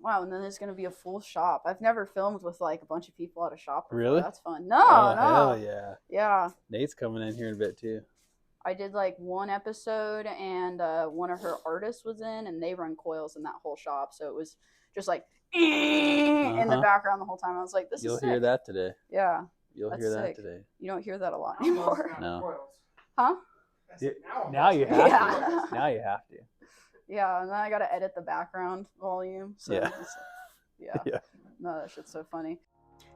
wow, and then there's gonna be a full shop. I've never filmed with like a bunch of people at a shop before. Really? That's fun. No, Oh, no. hell yeah. Yeah. Nate's coming in here in a bit too. I did like one episode, and one of her artists was in, and they run coils in that whole shop. So it was just like in the background the whole time. I was like, this You'll is sick. hear that today. Yeah. You'll That's hear that sick. today. You don't hear that a lot anymore. No. Huh? Now you have to. Now you have to. Yeah, and then I gotta edit the background volume. So Yeah. Yeah. No, that shit's so funny.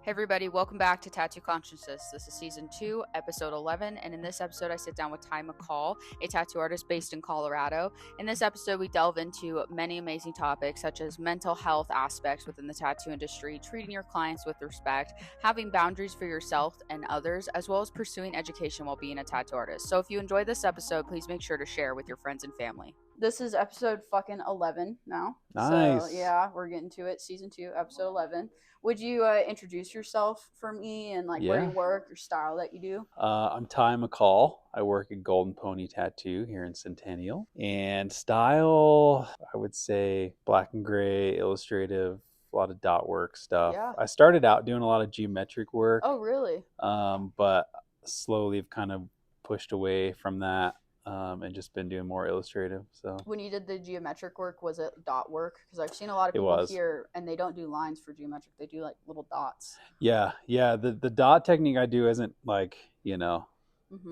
Hey everybody, welcome back to Tattoo Consciousness. This is season 2, episode 11, and in this episode I sit down with Ty McCall, a tattoo artist based in Colorado. In this episode we delve into many amazing topics such as mental health aspects within the tattoo industry, treating your clients with respect, having boundaries for yourself and others, as well as pursuing education while being a tattoo artist. So if you enjoyed this episode, please make sure to share with your friends and family. This is episode fucking 11 now. Nice. So yeah, we're getting to it. Season 2, episode 11. Would you introduce yourself for me and like where you work, your style that you do? I'm Ty McCall. I work at Golden Pony Tattoo here in Centennial. And style, I would say black and gray, illustrative, a lot of dot work stuff. Yeah. I started out doing a lot of geometric work. Oh, really? But slowly have kind of pushed away from that. And just been doing more illustrative. So when you did the geometric work, was it dot work? Because I've seen a lot of people here and they don't do lines for geometric. They do like little dots. Yeah. The dot technique I do isn't like,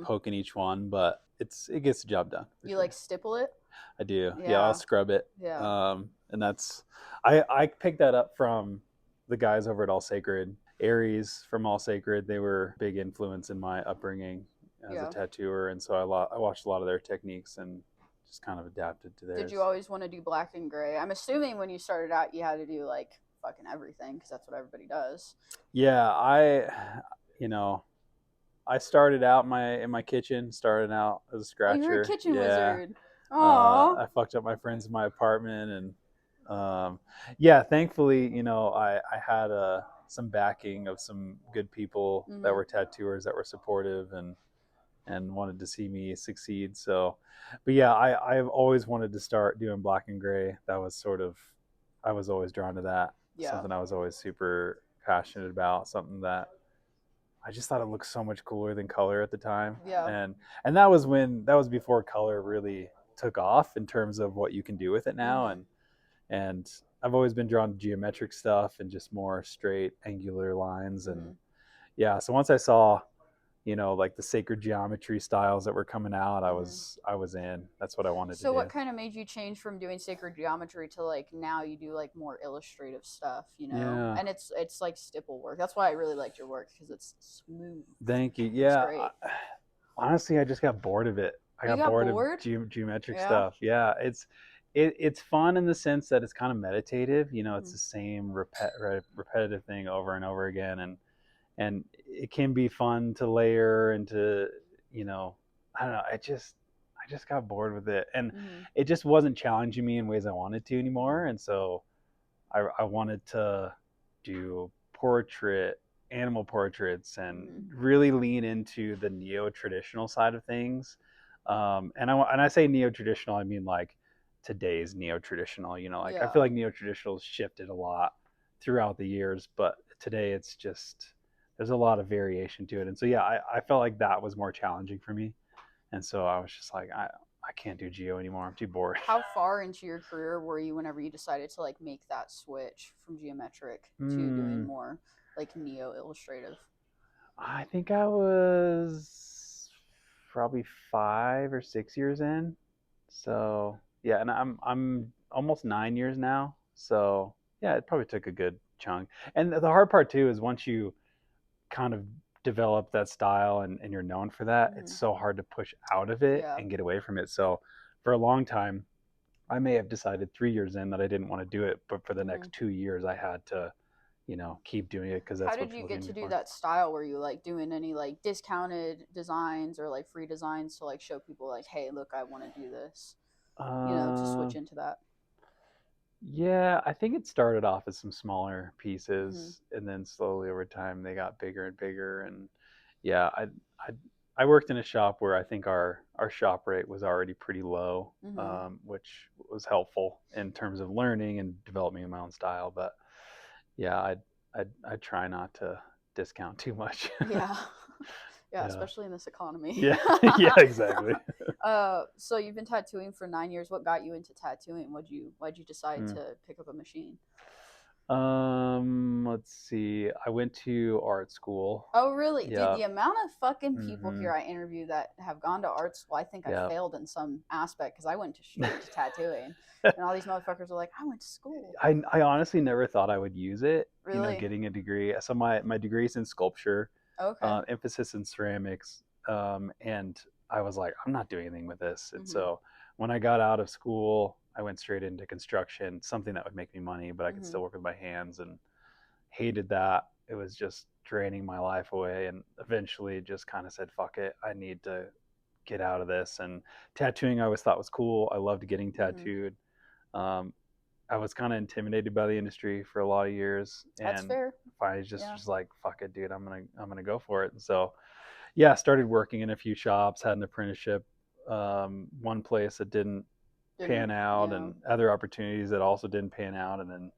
poking each one, but it gets the job done. You like stipple it? I do. Yeah, I'll scrub it. Yeah. And that's I picked that up from the guys over at All Sacred. Aries from All Sacred, they were a big influence in my upbringing as a tattooer, and so I watched a lot of their techniques and just kind of adapted to theirs. Did you always want to do black and gray? I'm assuming when you started out you had to do like fucking everything because that's what everybody does. Yeah, I started out in my kitchen, started out as a scratcher. Oh, you're a kitchen wizard. Aww. I fucked up my friends in my apartment, and thankfully, I had some backing of some good people that were tattooers that were supportive and wanted to see me succeed. So, but yeah, I've always wanted to start doing black and gray. That was I was always drawn to that. Yeah. Something I was always super passionate about, something that I just thought it looked so much cooler than color at the time. Yeah. And that was before color really took off in terms of what you can do with it now. And I've always been drawn to geometric stuff and just more straight angular lines. And so once I saw, like the sacred geometry styles that were coming out, I was in. That's what I wanted to do. So what kind of made you change from doing sacred geometry to like now you do like more illustrative stuff, Yeah. And it's like stipple work. That's why I really liked your work because it's smooth. Thank you. Yeah. Honestly, I just got bored of it. I got bored of geometric stuff. Yeah, it's fun in the sense that it's kind of meditative. It's the same repetitive thing over and over again, and it can be fun to layer and to, I don't know. I just got bored with it, and it just wasn't challenging me in ways I wanted to anymore. And so I wanted to do animal portraits, and really lean into the neo-traditional side of things. And I say neo-traditional, I mean like today's neo-traditional. I feel like neo-traditional shifted a lot throughout the years, but today it's just there's a lot of variation to it. And so I felt like that was more challenging for me, and so I was just like I can't do geo anymore. I'm too bored. How far into your career were you whenever you decided to like make that switch from geometric to doing more like neo illustrative? I think I was probably 5 or 6 years in. So yeah, and I'm almost 9 years now. So yeah, it probably took a good chunk. And the hard part too is once you kind of develop that style and you're known for that, it's so hard to push out of it and get away from it. So for a long time, I may have decided 3 years in that I didn't want to do it, but for the next 2 years I had to keep doing it because that's how did you get to do that style? Were you like doing any like discounted designs or like free designs to like show people like, hey, look, I want to do this, to switch into that? Yeah, I think it started off as some smaller pieces, and then slowly over time they got bigger and bigger. And yeah, I worked in a shop where I think our shop rate was already pretty low, which was helpful in terms of learning and developing my own style. But yeah, I try not to discount too much. Yeah. Yeah, especially in this economy. Yeah, yeah, exactly. So you've been tattooing for 9 years. What got you into tattooing? Why'd you decide to pick up a machine? Let's see. I went to art school. Oh, really? Yeah. Dude, the amount of fucking people here I interview that have gone to art school, I think I failed in some aspect because I went to straight to tattooing. And all these motherfuckers are like, I went to school. I honestly never thought I would use it. Really? Getting a degree. So my degree is in sculpture. Okay. Emphasis in ceramics. And I was like, I'm not doing anything with this. And so when I got out of school, I went straight into construction, something that would make me money, but I could still work with my hands, and hated that. It was just draining my life away, and eventually just kind of said, fuck it. I need to get out of this. And tattooing I always thought was cool. I loved getting tattooed. I was kind of intimidated by the industry for a lot of years. That's fair. Finally just was like, fuck it, dude. I'm gonna go for it. And so yeah, started working in a few shops, had an apprenticeship, one place that didn't pan out, and other opportunities that also didn't pan out, and then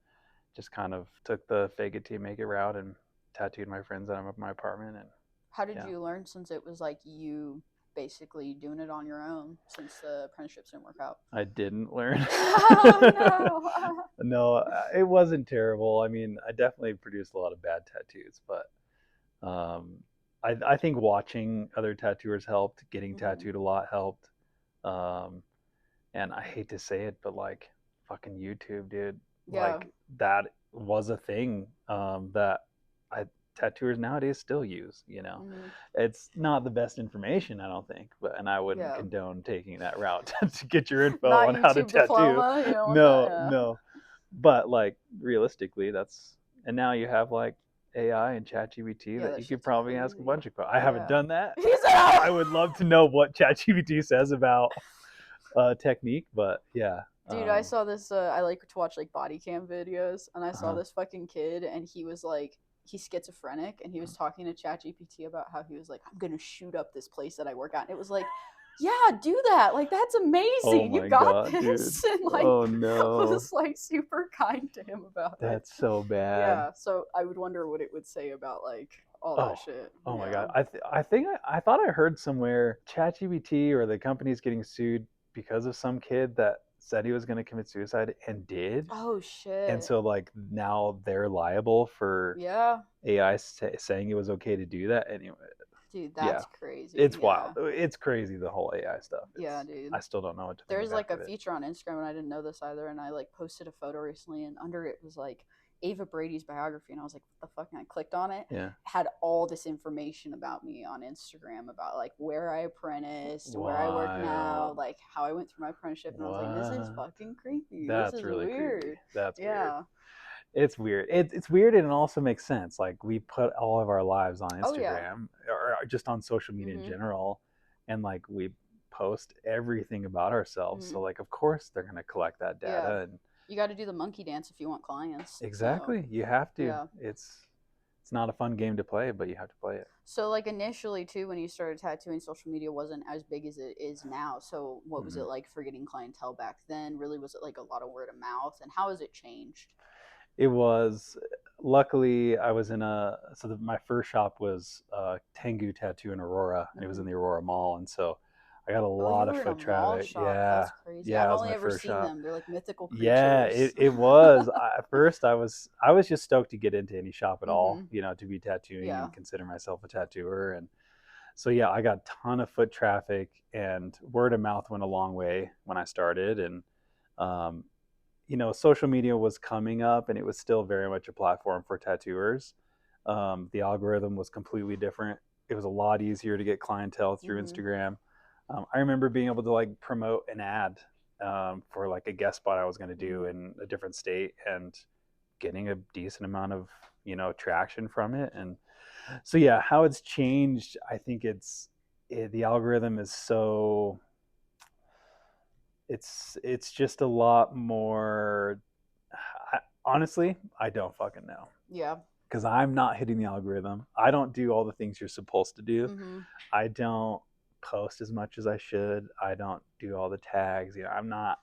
just kind of took the fake it till you make it route and tattooed my friends out of my apartment. And how did you learn, since it was like you basically doing it on your own, since the apprenticeships didn't work out? I didn't learn. Oh, no. No, it wasn't terrible. I mean, I definitely produced a lot of bad tattoos, but I think watching other tattooers helped. Getting tattooed a lot helped. And I hate to say it, but like fucking YouTube, dude. Yeah. Like that was a thing that tattooers nowadays still use. It's not the best information, I don't think, and I wouldn't condone taking that route to get your info on how to tattoo. Diploma, no. But like realistically, and now you have like AI and ChatGPT that you could probably ask a bunch of questions. I haven't done that. I would love to know what ChatGPT says about technique, but yeah. Dude, I saw this. I like to watch like body cam videos, and I saw this fucking kid, and he was like, he's schizophrenic, and he was talking to ChatGPT about how he was like, I'm gonna shoot up this place that I work at, and it was like, yeah, do that. Like, that's amazing. You got this. Dude. And like, oh no, I was like super kind to him about it. That's so bad. Yeah. So I would wonder what it would say about like all that shit. Oh my god. I thought I heard somewhere ChatGPT or the company's getting sued because of some kid that said he was going to commit suicide and did. Oh shit. And so like now they're liable for AI saying it was okay to do that anyway. Dude, that's crazy. It's wild. It's crazy, the whole AI stuff. Dude. I still don't know what to think. There's like a feature on Instagram, and I didn't know this either, and I like posted a photo recently, and under it was like Ava Brady's biography, and I was like, what the fuck? And I clicked on it. Yeah. Had all this information about me on Instagram, about like where I apprenticed, where I work now, like how I went through my apprenticeship, and I was like, this is fucking creepy. That's this is really weird. Creepy. That's weird. It's weird. It's weird, and it also makes sense. Like we put all of our lives on Instagram or just on social media in general, and like we post everything about ourselves. So like, of course, they're gonna collect that data, and you got to do the monkey dance if you want clients. Exactly, so, you have to. Yeah. It's not a fun game to play, but you have to play it. So like initially too, when you started tattooing, social media wasn't as big as it is now. So what was it like for getting clientele back then? Really, was it like a lot of word of mouth, and how has it changed? It was, luckily I was in my first shop was Tengu Tattoo in Aurora, and it was in the Aurora Mall, and so I got a lot of foot traffic. Yeah, that's crazy. Yeah, I've only ever seen them. They're like mythical creatures. Yeah, it was. At first, I was just stoked to get into any shop at all, to be tattooing and consider myself a tattooer, and so yeah, I got a ton of foot traffic, and word of mouth went a long way when I started, and social media was coming up, and it was still very much a platform for tattooers. The algorithm was completely different. It was a lot easier to get clientele through Instagram. I remember being able to like promote an ad for like a guest spot I was going to do in a different state, and getting a decent amount of traction from it. And so yeah, how it's changed, I think the algorithm is so. It's just a lot more. Honestly, I don't fucking know. Yeah. because I'm not hitting the algorithm. I don't do all the things you're supposed to do. Mm-hmm. I don't post as much as I should. I don't do all the tags. I'm not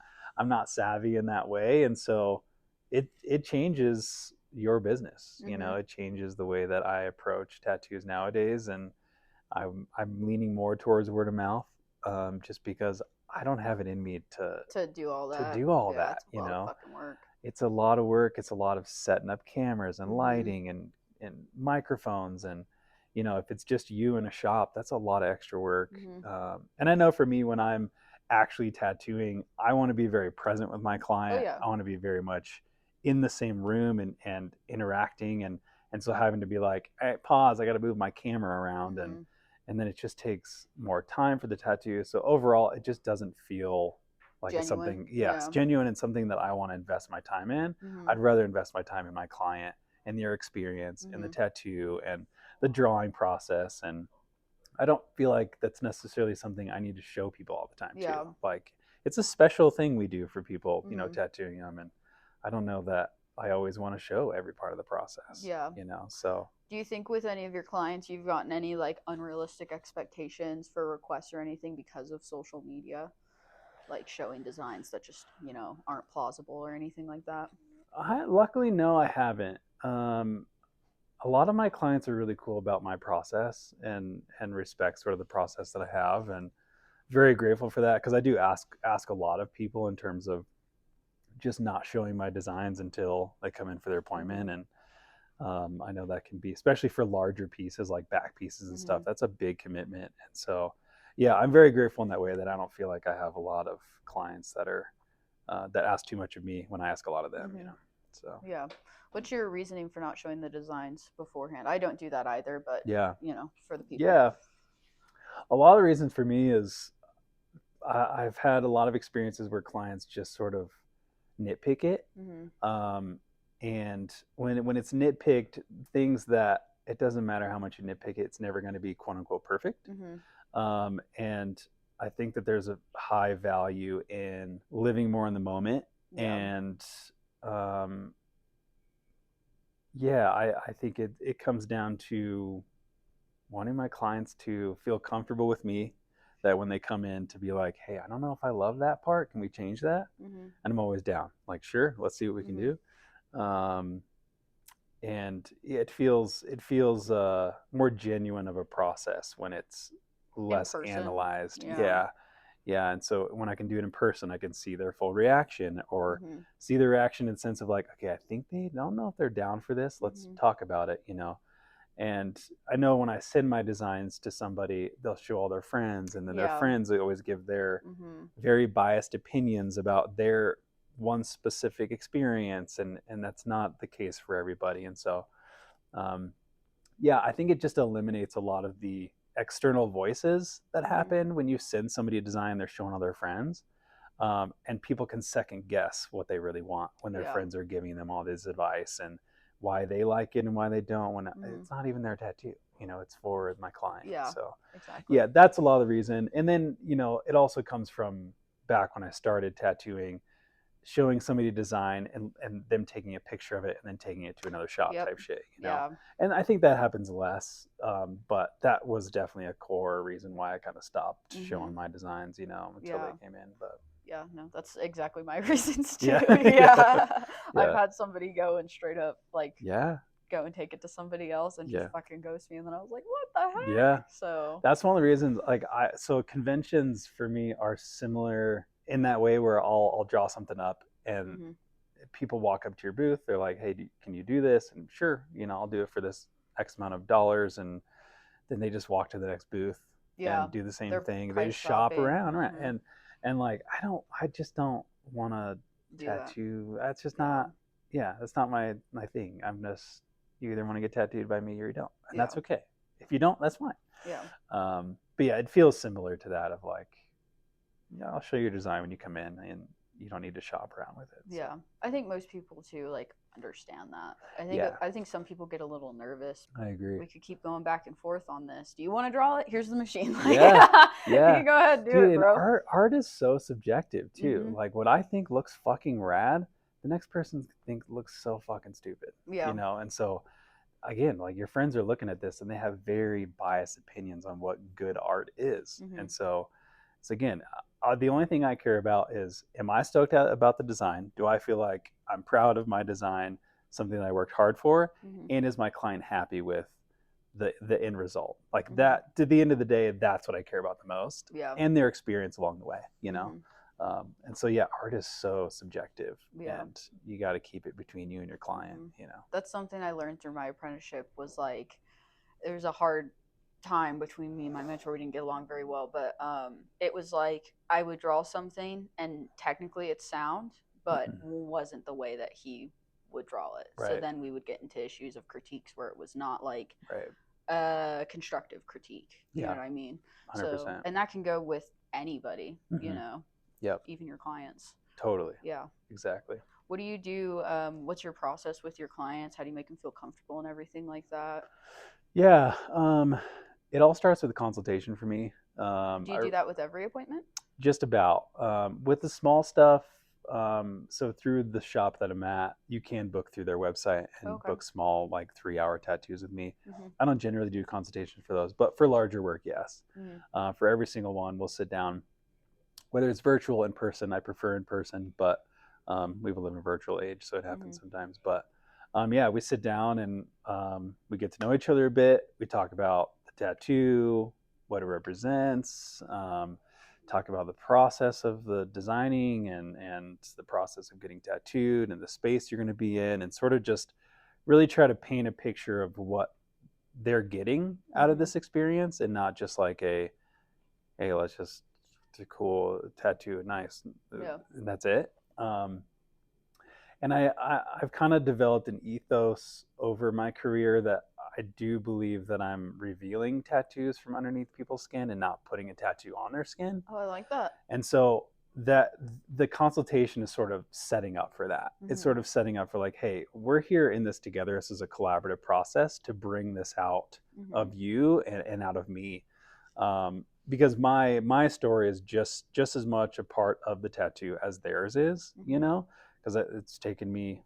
savvy in that way, and so it changes your business. Mm-hmm. It changes the way that I approach tattoos nowadays, and I'm leaning more towards word of mouth, just because I don't have it in me to do all that. To do all that, it's a lot of fucking work. It's a lot of work. It's a lot of setting up cameras and mm-hmm. lighting and microphones, and if it's just you in a shop, that's a lot of extra work. Mm-hmm. And I know for me, when I'm actually tattooing, I want to be very present with my client. Oh, yeah. I want to be very much in the same room and interacting, and so having to be like, hey, pause, I got to move my camera around. Mm-hmm. And then it just takes more time for the tattoo. So overall, it just doesn't feel like genuine. It's something, it's genuine and something that I want to invest my time in. Mm-hmm. I'd rather invest my time in my client and their experience and the tattoo and the drawing process. And I don't feel like that's necessarily something I need to show people all the time too. Like, it's a special thing we do for people, tattooing them. And I don't know that I always want to show every part of the process. So. Do you think with any of your clients you've gotten any like unrealistic expectations for requests or anything because of social media? Like showing designs that just, aren't plausible or anything like that? Luckily, no, I haven't. A lot of my clients are really cool about my process and respect sort of the process that I have, and very grateful for that, because I do ask a lot of people in terms of just not showing my designs until they come in for their appointment. And I know that can be, especially for larger pieces like back pieces and stuff, that's a big commitment. And so, yeah, I'm very grateful in that way, that I don't feel like I have a lot of clients that are that ask too much of me when I ask a lot of them. So yeah. What's your reasoning for not showing the designs beforehand? I don't do that either, but for the people. Yeah, a lot of the reasons for me is I've had a lot of experiences where clients just sort of nitpick it. And when it's nitpicked, things that it doesn't matter how much you nitpick it, it's never going to be quote unquote perfect. And I think that there's a high value in living more in the moment. And I think it comes down to wanting my clients to feel comfortable with me, that when they come in, to be like, hey, I don't know if I love that part, can we change that? And I'm always down, like, sure, let's see what we can do. And it feels more genuine of a process when it's less analyzed. And so when I can do it in person, I can see their full reaction, or see their reaction in the sense of like, okay, I think they don't know if they're down for this, let's talk about it. And I know when I send my designs to somebody, they'll show all their friends, and then their friends, they always give their very biased opinions about their one specific experience, and that's not the case for everybody. And so I think it just eliminates a lot of the external voices that happen when you send somebody a design, they're showing all their friends, and people can second guess what they really want when their friends are giving them all this advice and why they like it and why they don't, when it's not even their tattoo, it's for my client. So exactly. That's a lot of the reason. And then it also comes from back when I started tattooing, showing somebody a design and them taking a picture of it and then taking it to another shop type shit, And I think that happens less, but that was definitely a core reason why I kind of stopped showing my designs, until they came in. But no, that's exactly my reasons too. I've had somebody go and straight up like go and take it to somebody else and just fucking ghost me, and then I was like, what the heck? So that's one of the reasons, like, so conventions for me are similar in that way, where I'll draw something up and people walk up to your booth, they're like, hey, can you do this? And sure, I'll do it for this X amount of dollars, and then they just walk to the next booth and do the same thing. They just shop around, right? And like, I just don't want to tattoo. That's just not, that's not my thing. I'm just, you either want to get tattooed by me or you don't, and that's okay. If you don't, that's fine. But it feels similar to that of like, I'll show you your design when you come in, and you don't need to shop around with it. So. I think most people too like understand that. I think some people get a little nervous. I agree. We could keep going back and forth on this. Do you want to draw it? Here's the machine. You can go ahead and do it, bro. Art is so subjective too. Like, what I think looks fucking rad, the next person looks so fucking stupid. And so again, like your friends are looking at this and they have very biased opinions on what good art is. Mm-hmm. And so again, the only thing I care about is, am I stoked out about the design? Do I feel like I'm proud of my design, something that I worked hard for? Mm-hmm. And is my client happy with the end result? Like Mm-hmm. that, to the end of the day, that's what I care about the most. Yeah. And their experience along the way, you know? Mm-hmm. And so, yeah, art is so subjective, yeah. and you got to keep it between you and your client, mm-hmm. you know? That's something I learned through my apprenticeship, was like, there's a hard time between me and my mentor. We didn't get along very well, but it was like I would draw something and technically it's sound, but wasn't the way that he would draw it. Right. So then we would get into issues of critiques where it was not like constructive critique. You know what I mean? 100%. So, and that can go with anybody, you know? Yep. Even your clients. Totally. Yeah. Exactly. What do you do? What's your process with your clients? How do you make them feel comfortable and everything like that? Yeah. It all starts with a consultation for me. Do you do that with every appointment? Just about. With the small stuff, so through the shop that I'm at, you can book through their website and book small, like 3-hour tattoos with me. I don't generally do consultations for those, but for larger work, yes. For every single one, we'll sit down, whether it's virtual, in person. I prefer in person, but we live in a virtual age, so it happens sometimes. But yeah, we sit down and we get to know each other a bit. We talk about the tattoo, what it represents, talk about the process of the designing and the process of getting tattooed and the space you're going to be in, and sort of just really try to paint a picture of what they're getting out of this experience, and not just like a, hey, let's just do a cool tattoo, nice, and that's it. And I've kind of developed an ethos over my career that I do believe that I'm revealing tattoos from underneath people's skin and not putting a tattoo on their skin. Oh, I like that. And so that the consultation is sort of setting up for that. It's sort of setting up for like, hey, we're here in this together. This is a collaborative process to bring this out of you and out of me. Because my story is just as much a part of the tattoo as theirs is, you know, because it's taken me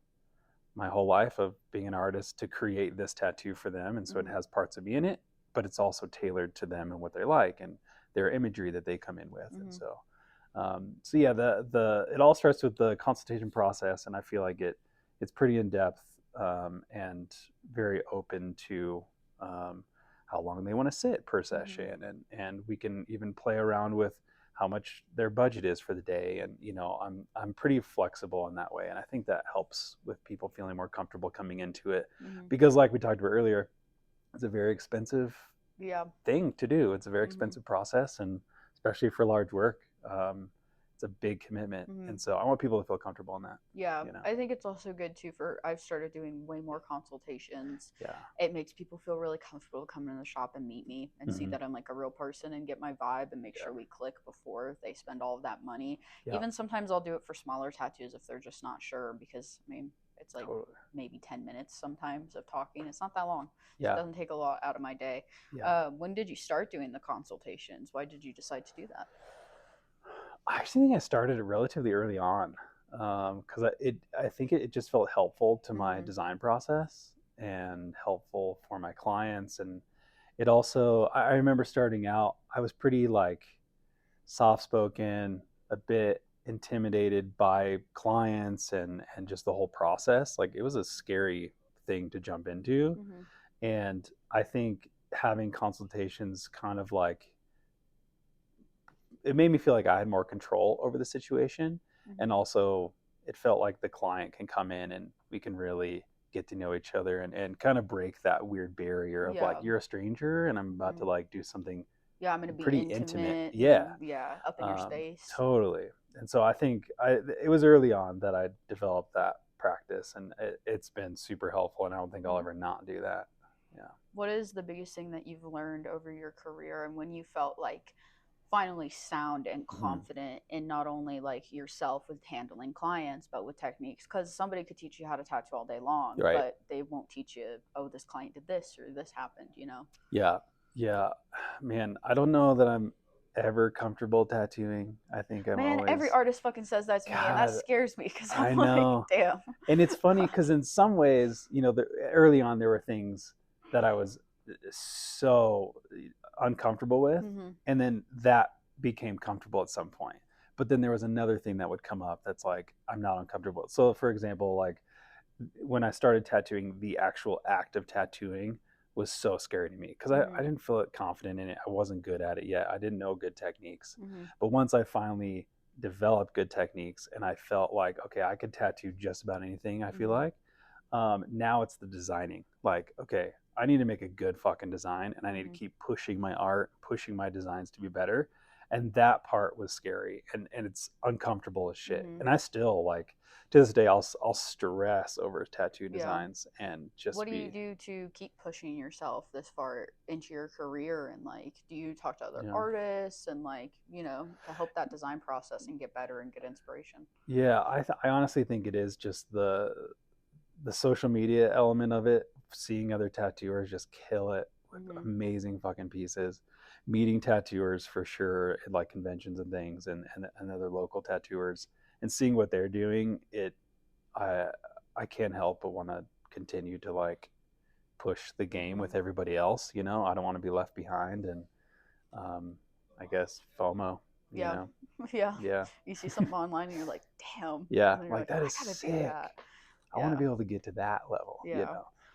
my whole life of being an artist to create this tattoo for them. And so it has parts of me in it, but it's also tailored to them and what they like and their imagery that they come in with. And so yeah, it all starts with the consultation process. And I feel like it's pretty in depth and very open to how long they want to sit per session. And we can even play around with how much their budget is for the day. And, you know, I'm pretty flexible in that way. And I think that helps with people feeling more comfortable coming into it because, like we talked about earlier, it's a very expensive thing to do. It's a very expensive process, and especially for large work, it's a big commitment. And so I want people to feel comfortable in that. Yeah. You know? I think it's also good too I've started doing way more consultations. Yeah. It makes people feel really comfortable to come in the shop and meet me and see that I'm like a real person and get my vibe and make sure we click before they spend all of that money. Yeah. Even sometimes I'll do it for smaller tattoos if they're just not sure, because I mean, it's like maybe 10 minutes sometimes of talking. It's not that long. So it doesn't take a lot out of my day. Yeah. When did you start doing the consultations? Why did you decide to do that? I actually think I started it relatively early on because I think it just felt helpful to my design process and helpful for my clients. And it also, I remember starting out, I was pretty like soft-spoken, a bit intimidated by clients and just the whole process. Like it was a scary thing to jump into. And I think having consultations kind of like, it made me feel like I had more control over the situation. And also it felt like the client can come in and we can really get to know each other and kind of break that weird barrier of like, you're a stranger and I'm about to like do something I'm going to be pretty intimate. Yeah. Up in your space. Totally. And so I think it was early on that I developed that practice, and it's been super helpful, and I don't think I'll ever not do that. Yeah. What is the biggest thing that you've learned over your career, and when you felt like finally sound and confident in not only like yourself with handling clients, but with techniques? Because somebody could teach you how to tattoo all day long, but they won't teach you, oh, this client did this or this happened, you know? Yeah. Man, I don't know that I'm ever comfortable tattooing. I think I'm always... every artist fucking says that to me, and that scares me because I'm like, damn. And it's funny because in some ways, early on there were things that I was so uncomfortable with, and then that became comfortable at some point. But then there was another thing that would come up that's like, I'm not uncomfortable. So for example, like when I started tattooing, the actual act of tattooing was so scary to me because I didn't feel confident in it. I wasn't good at it yet. I didn't know good techniques. But once I finally developed good techniques and I felt like, okay, I could tattoo just about anything, I feel like, now it's the designing. Like, okay, I need to make a good fucking design, and I need to keep pushing my art, pushing my designs to be better. And that part was scary, and it's uncomfortable as shit. And I still, like, to this day, I'll stress over tattoo designs and just... What do you do to keep pushing yourself this far into your career? And like, do you talk to other artists and like, to help that design process and get better and get inspiration? Yeah, I honestly think it is just the social media element of it. Seeing other tattooers just kill it with amazing fucking pieces. Meeting tattooers for sure at like conventions and things, and other local tattooers, and seeing what they're doing, I can't help but want to continue to like push the game with everybody else. I don't want to be left behind, and I guess FOMO. Yeah. You see something online and you're like, damn. Yeah, like that is sick. I want to be able to get to that level.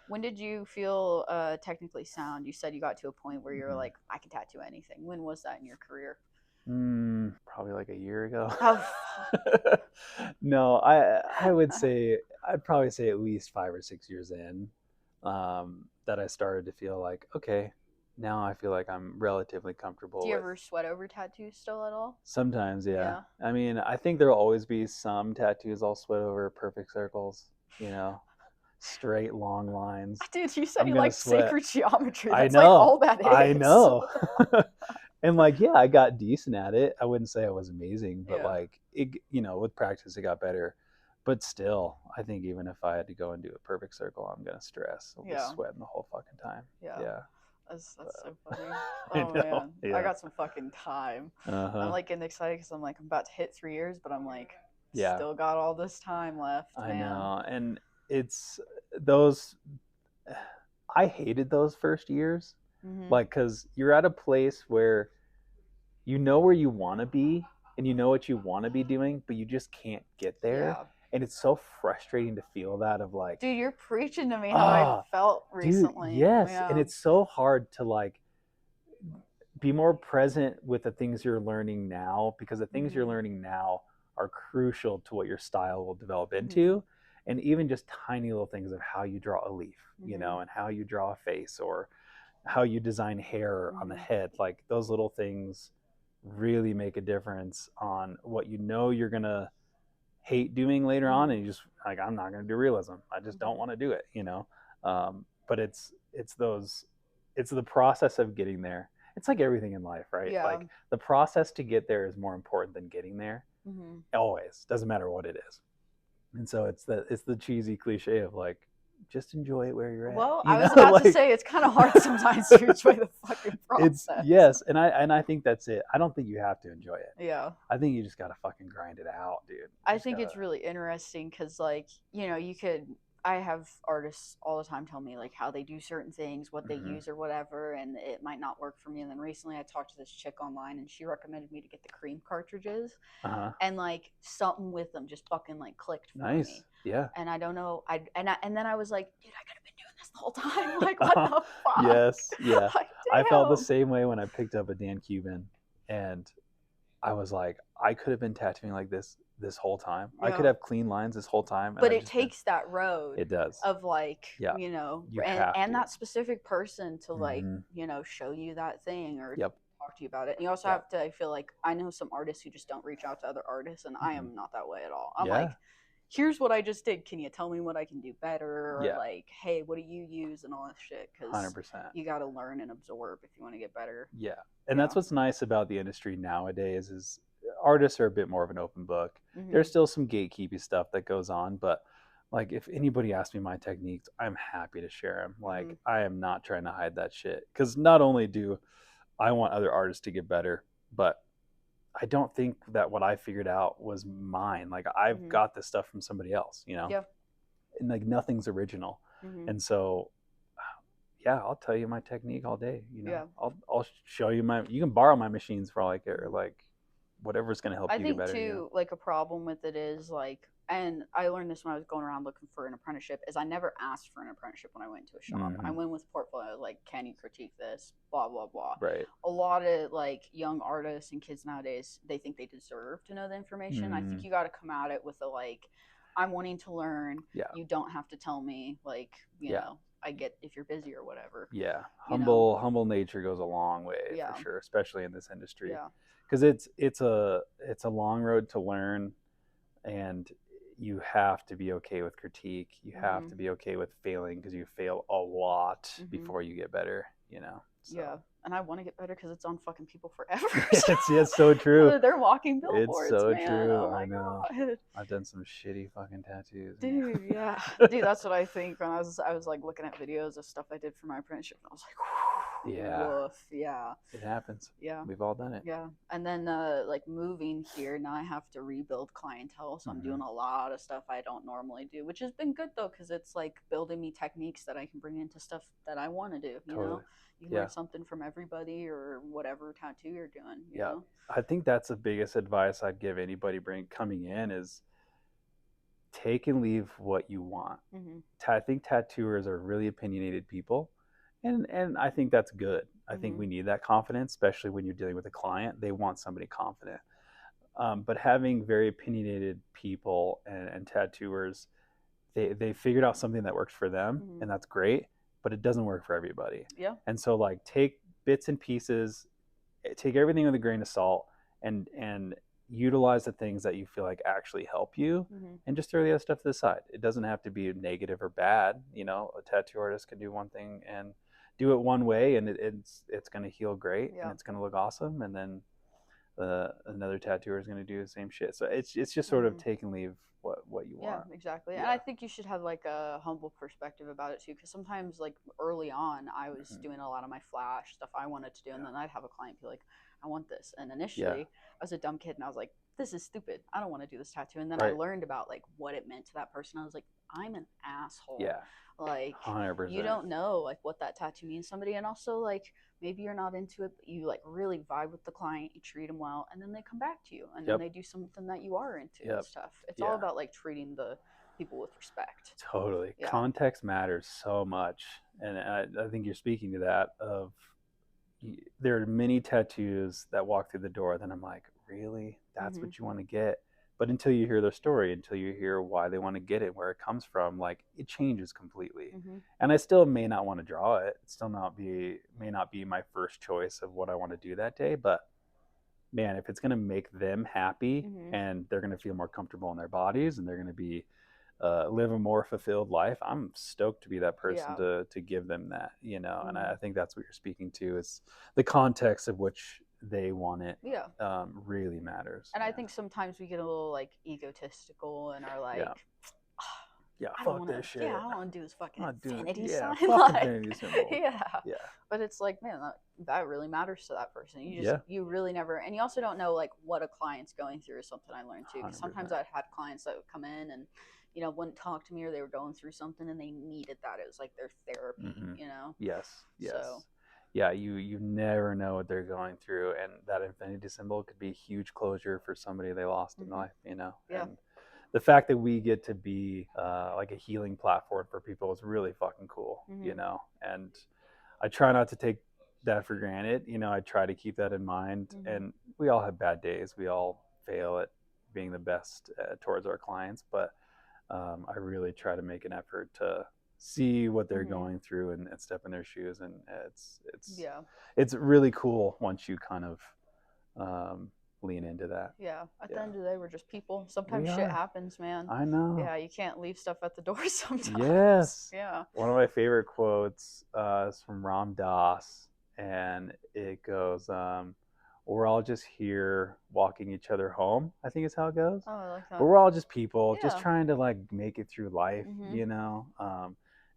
When did you feel technically sound? You said you got to a point where you're like, I can tattoo anything. When was that in your career? Probably like a year ago. Oh. No, I'd probably say at least 5 or 6 years in, that I started to feel like, okay, now I feel like I'm relatively comfortable. Do you ever sweat over tattoos still at all? Sometimes, yeah. I mean, I think there'll always be some tattoos I'll sweat over, perfect circles, straight long lines. Dude, you said you like sacred geometry. That's I know. Like all that is. I know. And like, yeah, I got decent at it. I wouldn't say I was amazing, but like it, with practice it got better. But still, I think even if I had to go and do a perfect circle, I'm gonna stress. I'll be sweating the whole fucking time. Yeah. That's so funny. Oh man, I got some fucking time. I'm like getting excited because I'm like, I'm about to hit 3 years, but I'm like, still got all this time left. I know, and it's those. I hated those first years, like, because you're at a place where you know where you want to be and you know what you want to be doing, but you just can't get there. And it's so frustrating to feel that of like, dude, you're preaching to me how I felt recently. Dude, yes. And it's so hard to like be more present with the things you're learning now, because the things you're learning now are crucial to what your style will develop into. And even just tiny little things of how you draw a leaf, and how you draw a face, or how you design hair on the head. Like those little things really make a difference on what you're going to hate doing later on, and you just like, I'm not going to do realism. I just don't want to do it, but it's the process of getting there. It's like everything in life, right? Like the process to get there is more important than getting there. Always. Doesn't matter what it is. And so it's the cheesy cliche of like, just enjoy it where you're at. Well, I was about to say it's kind of hard sometimes to enjoy the fucking process. Yes, and I think that's it. I don't think you have to enjoy it. Yeah. I think you just gotta fucking grind it out, dude. I think it's really interesting because, like, I have artists all the time tell me like how they do certain things, what they use or whatever, and it might not work for me. And then recently I talked to this chick online and she recommended me to get the cream cartridges, and like something with them just fucking like clicked for me. Yeah. And I don't know, and then I was like, dude, I could have been doing this the whole time. Like, what the fuck? Yes, yeah. Like, I felt the same way when I picked up a Dan Cuban, and I was like, I could have been tattooing like this whole time. I could have clean lines this whole time. But it takes that road. It does. Of like, and that specific person to like, show you that thing or talk to you about it. And you also have to, I feel like, I know some artists who just don't reach out to other artists, and I am not that way at all. I'm like, here's what I just did. Can you tell me what I can do better? Or like, hey, what do you use and all this shit? Because 100%. You got to learn and absorb if you want to get better. Yeah. And that's what's nice about the industry nowadays is artists are a bit more of an open book. There's still some gatekeeping stuff that goes on, but like if anybody asks me my techniques, I'm happy to share them. Like I am not trying to hide that shit, because not only do I want other artists to get better, but I don't think that what I figured out was mine. Like I've got this stuff from somebody else, you know? Yeah. And like nothing's original. And so, yeah, I'll tell you my technique all day, you know? I'll show you you can borrow my machines for all I care, like whatever's going to help you get better. I think too, you know? Like a problem with it is like, and I learned this when I was going around looking for an apprenticeship, is I never asked for an apprenticeship when I went to a shop. I went with portfolio, like, can you critique this? Blah, blah, blah. Right. A lot of like young artists and kids nowadays, they think they deserve to know the information. I think you got to come at it with a like, I'm wanting to learn. Yeah. You don't have to tell me, like, you know, I get if you're busy or whatever. Yeah. Humble nature goes a long way for sure, especially in this industry. Yeah. Because it's a long road to learn, and you have to be okay with critique. You have to be okay with failing, because you fail a lot before you get better, you know? So. Yeah. And I want to get better because it's on fucking people forever. It's so true. They're walking billboards. It's so man. true. Oh I know. God. I've done some shitty fucking tattoos. Dude, yeah. Dude, that's what I think when I was like looking at videos of stuff I did for my apprenticeship. And I was like, woof. Yeah. It happens. Yeah. We've all done it. Yeah. And then like moving here, now I have to rebuild clientele. So I'm doing a lot of stuff I don't normally do, which has been good though, because it's like building me techniques that I can bring into stuff that I want to do, you know? You can learn something from everybody or whatever tattoo you're doing. You know? I think that's the biggest advice I'd give anybody coming in is take and leave what you want. I think tattooers are really opinionated people, and I think that's good. I think we need that confidence, especially when you're dealing with a client. They want somebody confident. But having very opinionated people and tattooers, they figured out something that works for them, and that's great. But it doesn't work for everybody. Yeah. And so like take bits and pieces, take everything with a grain of salt, and utilize the things that you feel like actually help you, and just throw the other stuff to the side. It doesn't have to be negative or bad. You know, a tattoo artist can do one thing and do it one way, and it's going to heal great, and it's going to look awesome. And then another tattooer is going to do the same shit. So it's just sort of take and leave what you want. Yeah, exactly. And I think you should have like a humble perspective about it too, because sometimes like early on I was doing a lot of my flash stuff I wanted to do, and then I'd have a client be like, I want this, and initially I was a dumb kid and I was like, this is stupid, I don't want to do this tattoo. And then I learned about like what it meant to that person. I was like, I'm an asshole. Like 100%. You don't know like what that tattoo means to somebody. And also like maybe you're not into it, but you like really vibe with the client, you treat them well, and then they come back to you, and then they do something that you are into and stuff. It's all about like treating the people with respect. Totally. Context matters so much. And I think you're speaking to that of, there are many tattoos that walk through the door that I'm like, really? That's what you want to get? But until you hear their story, until you hear why they want to get it, where it comes from, like it changes completely. And I still may not want to draw it. It still may not be my first choice of what I want to do that day. But man, if it's going to make them happy and they're going to feel more comfortable in their bodies, and they're going to be live a more fulfilled life, I'm stoked to be that person to give them that, you know. And I think that's what you're speaking to, is the context of which they want it really matters. And I think sometimes we get a little like egotistical and are like, fuck this shit. Yeah, I don't want to do this fucking infinity sign. Infinity symbol. But it's like, man, that really matters to that person. You really never, and you also don't know like what a client's going through is something I learned too. Because sometimes I've had clients that would come in and, you know, wouldn't talk to me, or they were going through something and they needed that. It was like their therapy, you know? Yes. So, yeah, you never know what they're going through, and that infinity symbol could be a huge closure for somebody they lost in life, you know. And the fact that we get to be like a healing platform for people is really fucking cool, you know. And I try not to take that for granted, you know. I try to keep that in mind. And we all have bad days, we all fail at being the best towards our clients, but I really try to make an effort to see what they're going through and step in their shoes. And it's really cool once you kind of lean into that. At the end of the day, we're just people. Sometimes shit happens, man. I know. You can't leave stuff at the door sometimes. One of my favorite quotes is from Ram Dass, and it goes, we're all just here walking each other home, I think is how it goes. Oh, I like that. But we're all just people just trying to like make it through life, you know.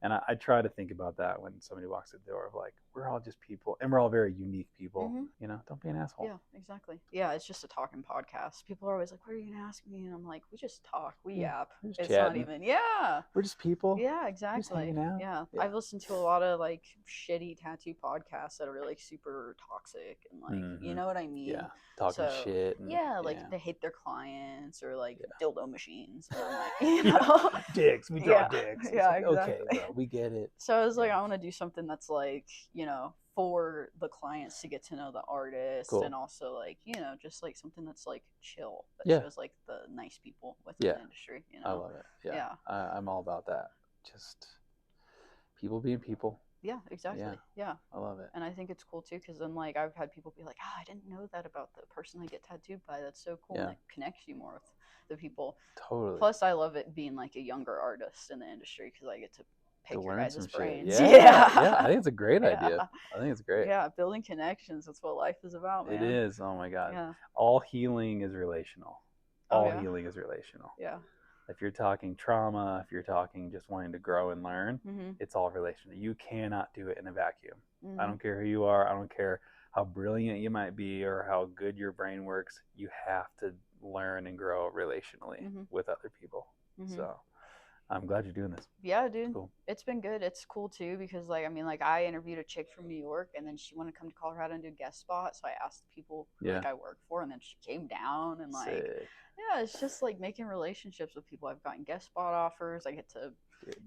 And I try to think about that when somebody walks through the door of like, we're all just people and we're all very unique people. You know, don't be an asshole. Yeah, exactly. Yeah, it's just a talking podcast. People are always like, what are you going to ask me? And I'm like, we just talk. We yap. It's chatting. Not even, we're just people. Yeah, exactly. Just hanging out. Yeah. I've listened to a lot of like shitty tattoo podcasts that are really like super toxic and like, you know what I mean? Yeah, talking shit. And, like they hate their clients or like dildo machines. And I'm like, you know? Dicks. We draw dicks. Yeah, like, exactly. Okay, bro, we get it. So I was like, I want to do something that's like, you know, for the clients to get to know the artist and also like, you know, just like something that's like chill that shows like the nice people within the industry, you know. I love it. Yeah. I'm all about that. Just people being people. Yeah, exactly. Yeah. I love it. And I think it's cool too because then like I've had people be like, I didn't know that about the person I get tattooed by. That's so cool. And it connects you more with the people. Totally. Plus I love it being like a younger artist in the industry because I get to pick your guys' brains. Yeah, I think it's a great idea. I think it's great. Yeah, building connections. That's what life is about, man. It is. Oh my God. Yeah. All healing is relational. All healing is relational. Yeah. If you're talking trauma, if you're talking just wanting to grow and learn, it's all relational. You cannot do it in a vacuum. I don't care who you are. I don't care how brilliant you might be or how good your brain works. You have to learn and grow relationally with other people. So I'm glad you're doing this. Yeah, dude. Cool. It's been good. It's cool too because like I mean like I interviewed a chick from New York and then she wanted to come to Colorado and do a guest spot. So I asked the people like I work for and then she came down and like it's just like making relationships with people. I've gotten guest spot offers. I get to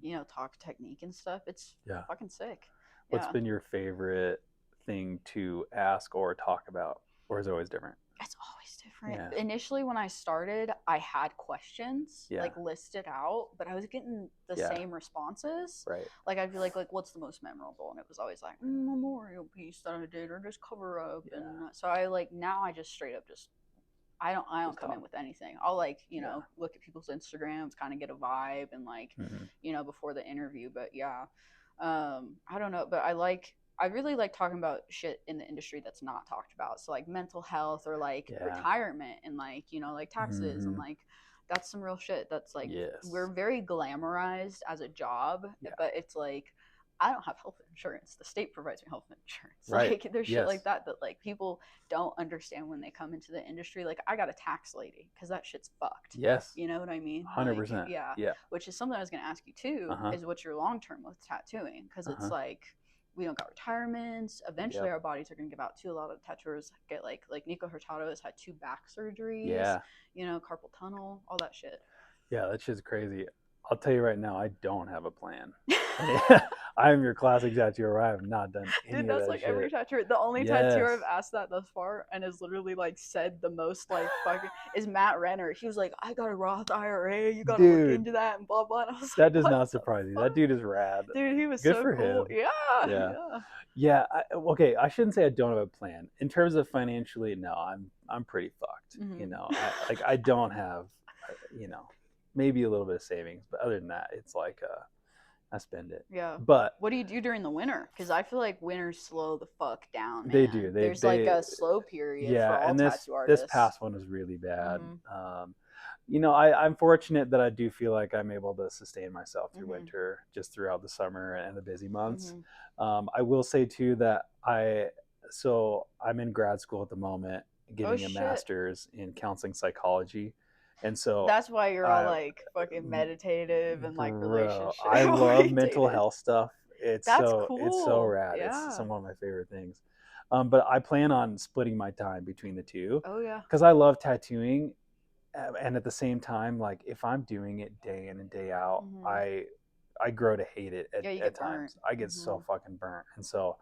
you know talk technique and stuff. It's fucking sick. What's been your favorite thing to ask or talk about, or is it always different? It's always different. Yeah. Initially, when I started, I had questions like listed out, but I was getting the same responses. Right. Like I'd be like, what's the most memorable? And it was always like memorial piece that I did, or just cover up. Yeah. And so I like now I just straight up I don't come in with anything. I'll like you know look at people's Instagrams, kind of get a vibe, and like you know before the interview. But I don't know, but I really like talking about shit in the industry that's not talked about. So like mental health or like retirement and like, you know, like taxes and like that's some real shit. That's like we're very glamorized as a job, but it's like I don't have health insurance. The state provides me health insurance. Right. Like there's shit like that like people don't understand when they come into the industry. Like I got a tax lady because that shit's fucked. Yes. You know what I mean? 100%. Like, yeah. Which is something I was going to ask you too is what's your long term with tattooing? Because it's like we don't got retirements. Eventually, our bodies are going to give out too. A lot of tattooers get like Nico Hurtado has had 2 back surgeries. Yeah. You know, carpal tunnel, all that shit. Yeah, that shit's crazy. I'll tell you right now, I don't have a plan. I am your classic tattooer. I have not done any of that. Dude, that's like shit. Every tattooer. The only tattooer I've asked that thus far and has literally like said the most like fucking is Matt Renner. He was like, I got a Roth IRA. You got to look into that and blah, blah. And I was that does not surprise me. That dude is rad. Dude, he was good so for cool. Him. Yeah. Okay, I shouldn't say I don't have a plan. In terms of financially, no, I'm pretty fucked. You know, I don't have, you know, maybe a little bit of savings, but other than that, it's like I spend it. Yeah. But what do you do during the winter? Because I feel like winters slow the fuck down. Man. They do. There's like a slow period. For all and tattoo artists. This past one was really bad. You know, I'm fortunate that I do feel like I'm able to sustain myself through winter, just throughout the summer and the busy months. I will say too that I'm in grad school at the moment, getting a master's in counseling psychology. And so that's why you're all like fucking meditative and like relationship. I love mental health stuff. It's cool. It's so rad. Yeah. It's some of my favorite things. But I plan on splitting my time between the two. Oh yeah. Because I love tattooing, and at the same time, like if I'm doing it day in and day out, I grow to hate it at times. I get so fucking burnt, and so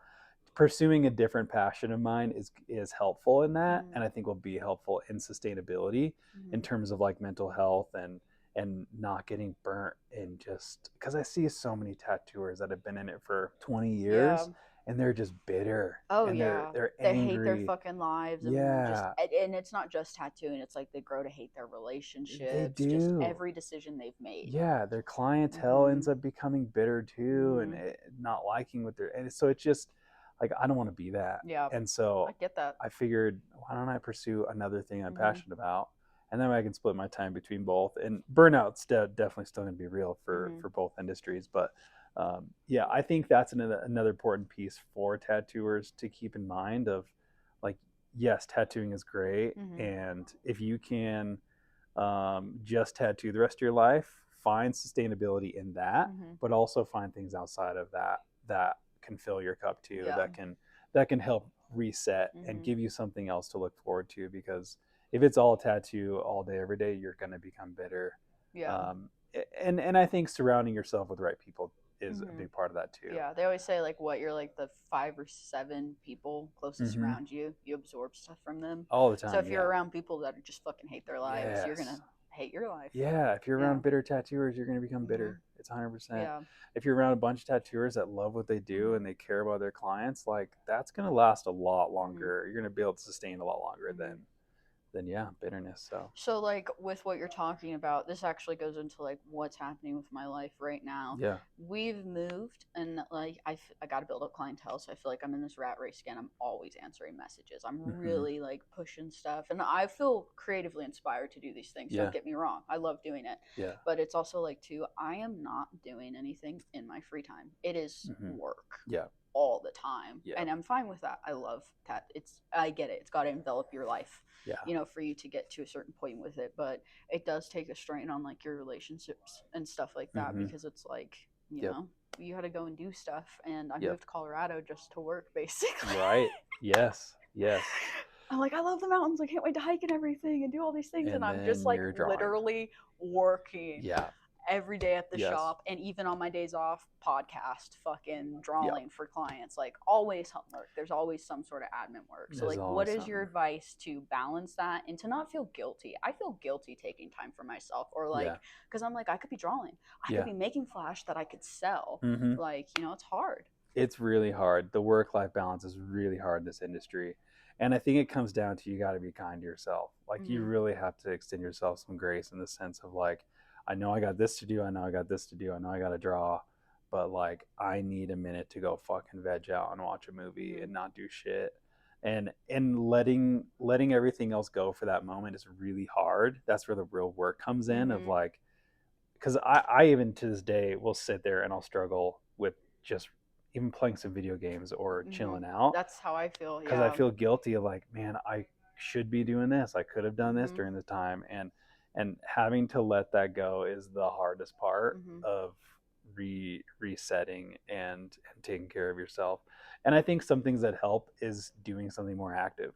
pursuing a different passion of mine is helpful in that, and I think will be helpful in sustainability in terms of like mental health and not getting burnt, and just because I see so many tattooers that have been in it for 20 years and they're just bitter. Oh and yeah, they're angry. They hate their fucking lives. And and it's not just tattooing. It's like they grow to hate their relationships. They do. Just every decision they've made. Yeah, their clientele ends up becoming bitter too, and not liking what they're. And so it's just like I don't want to be that. Yeah. And so I get that. I figured, why don't I pursue another thing I'm passionate about, and then I can split my time between both. And burnout's definitely still going to be real for both industries, but Yeah, I think that's another important piece for tattooers to keep in mind of like, yes, tattooing is great. And if you can just tattoo the rest of your life, find sustainability in that, but also find things outside of that that can fill your cup too, that can help reset and give you something else to look forward to. Because if it's all tattoo all day every day, you're going to become bitter. And I think surrounding yourself with the right people is a big part of that too. Yeah, they always say like what you're like the 5 or 7 people closest around you, you absorb stuff from them all the time. So if you're around people that just fucking hate their lives, you're gonna hate your life. Yeah, if you're around bitter tattooers, you're gonna become bitter. It's 100%. Yeah. If you're around a bunch of tattooers that love what they do and they care about their clients, like that's gonna last a lot longer. You're gonna be able to sustain a lot longer than bitterness. So like with what you're talking about, this actually goes into like what's happening with my life right now. Yeah, we've moved and like I got to build up clientele, so I feel like I'm in this rat race again. I'm always answering messages. I'm really like pushing stuff, and I feel creatively inspired to do these things. Don't get me wrong, I love doing it. But it's also like too, I am not doing anything in my free time. It is work. All the time. And I'm fine with that. I love that. I get it. It's got to envelop your life. For you to get to a certain point with it, but it does take a strain on like your relationships and stuff like that, because it's like, you know, you got to go and do stuff, and I moved to Colorado just to work basically. Right. Yes. I'm like, I love the mountains. I can't wait to hike and everything and do all these things. And I'm just like literally working every day at the shop, and even on my days off, podcast, fucking drawing for clients, like always homework. There's always some sort of admin work. So like, what is your advice to balance that and to not feel guilty? I feel guilty taking time for myself, or like, because I'm like, I could be drawing, I could be making flash that I could sell. Like, it's hard. It's really hard. The work-life balance is really hard in this industry. And I think it comes down to, you got to be kind to yourself. Like you really have to extend yourself some grace, in the sense of like, I know I got this to do. I know I got this to do. I know I got to draw, but like, I need a minute to go fucking veg out and watch a movie and not do shit. And letting everything else go for that moment is really hard. That's where the real work comes in, of like, because I even to this day will sit there and I'll struggle with just even playing some video games or chilling out. That's how I feel. Because I feel guilty of like, man, I should be doing this. I could have done this during the time. And having to let that go is the hardest part of resetting and taking care of yourself. And I think some things that help is doing something more active,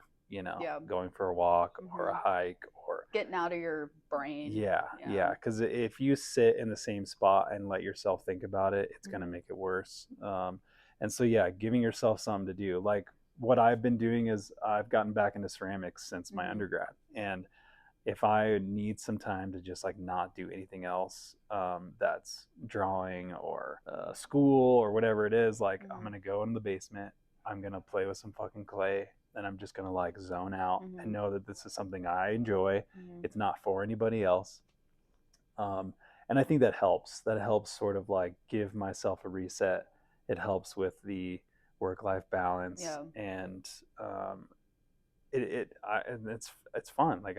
going for a walk or a hike, or getting out of your brain. Because if you sit in the same spot and let yourself think about it, it's going to make it worse. And so giving yourself something to do. Like what I've been doing is I've gotten back into ceramics since my undergrad, and if I need some time to just like not do anything else, that's drawing or school or whatever it is, like I'm gonna go in the basement, I'm gonna play with some fucking clay, and I'm just gonna like zone out and know that this is something I enjoy. It's not for anybody else. And I think that helps. That helps sort of like give myself a reset. It helps with the work-life balance, and it's fun. Like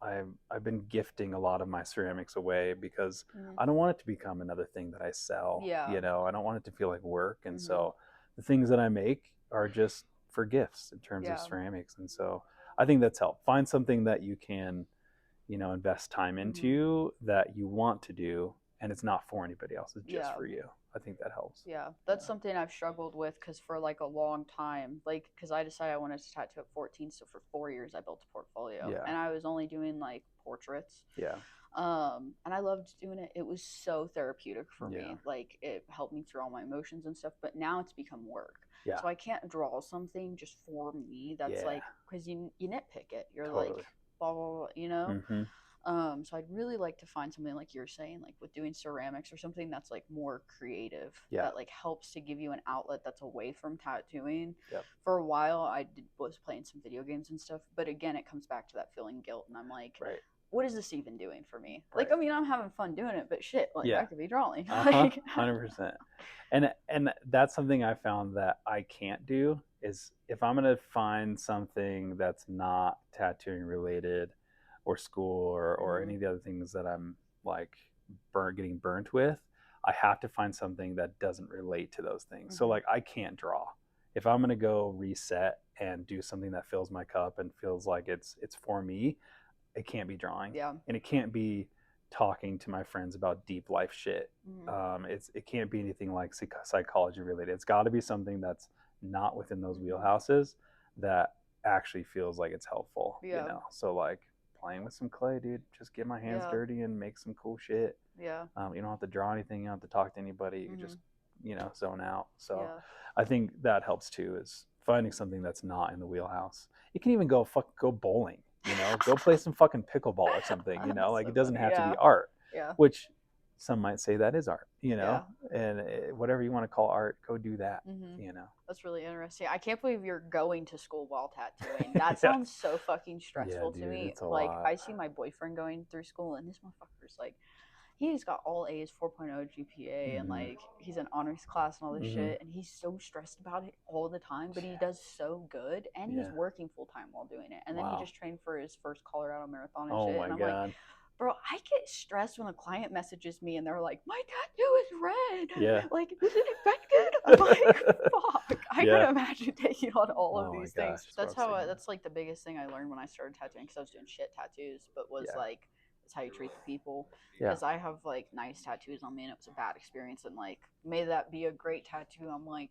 I've been gifting a lot of my ceramics away, because I don't want it to become another thing that I sell. I don't want it to feel like work. And so the things that I make are just for gifts in terms of ceramics. And so I think that's helped. Find something that you can, invest time into, that you want to do, and it's not for anybody else. It's just for you. I think that helps. That's something I've struggled with, because for like a long time, like, because I decided I wanted to tattoo at 14, so for 4 years I built a portfolio, and I was only doing like portraits. And I loved doing it. It was so therapeutic for me. Like it helped me through all my emotions and stuff, but now it's become work. So I can't draw something just for me. That's like, because you nitpick it. You're like, blah, blah, blah, so I'd really like to find something like you're saying, like with doing ceramics, or something that's like more creative, that like helps to give you an outlet that's away from tattooing. For a while I was playing some video games and stuff, but again, it comes back to that feeling guilt, and I'm like, what is this even doing for me? Like, I mean, I'm having fun doing it, but shit, like I could be drawing. 100%. And that's something I found that I can't do, is if I'm gonna find something that's not tattooing related, or school, or any of the other things that I'm like getting burnt with, I have to find something that doesn't relate to those things. Mm-hmm. So like I can't draw. If I'm going to go reset and do something that fills my cup and feels like it's for me, it can't be drawing. Yeah. And it can't be talking to my friends about deep life shit. Mm-hmm. It can't be anything like psychology related. It's got to be something that's not within those wheelhouses that actually feels like it's helpful. Yeah. You know, so like playing with some clay, dude. Just get my hands dirty and make some cool shit. Yeah. You don't have to draw anything. You don't have to talk to anybody. You just zone out. So yeah. I think that helps too. Is finding something that's not in the wheelhouse. You can even go bowling. Go play some fucking pickleball or something. Like so it doesn't have to be art. Yeah. Which some might say that is art. And whatever you want to call art, go do that. That's really interesting. I can't believe you're going to school while tattooing. That sounds so fucking stressful to me. Like lot. I see my boyfriend going through school, and this motherfucker's like, he's got all A's, 4.0 GPA, and like he's in honors class and all this shit, and he's so stressed about it all the time, but he does so good, and he's working full time while doing it. And then he just trained for his first Colorado Marathon and shit. And I'm like, bro, I get stressed when a client messages me and they're like, my tattoo is red. Yeah. Like, is it infected? I'm like, fuck. I couldn't imagine taking on all of these things. That's like the biggest thing I learned when I started tattooing, because I was doing shit tattoos, but was like, it's how you treat the people. Because I have like nice tattoos on me, and it was a bad experience, and like, may that be a great tattoo. I'm like,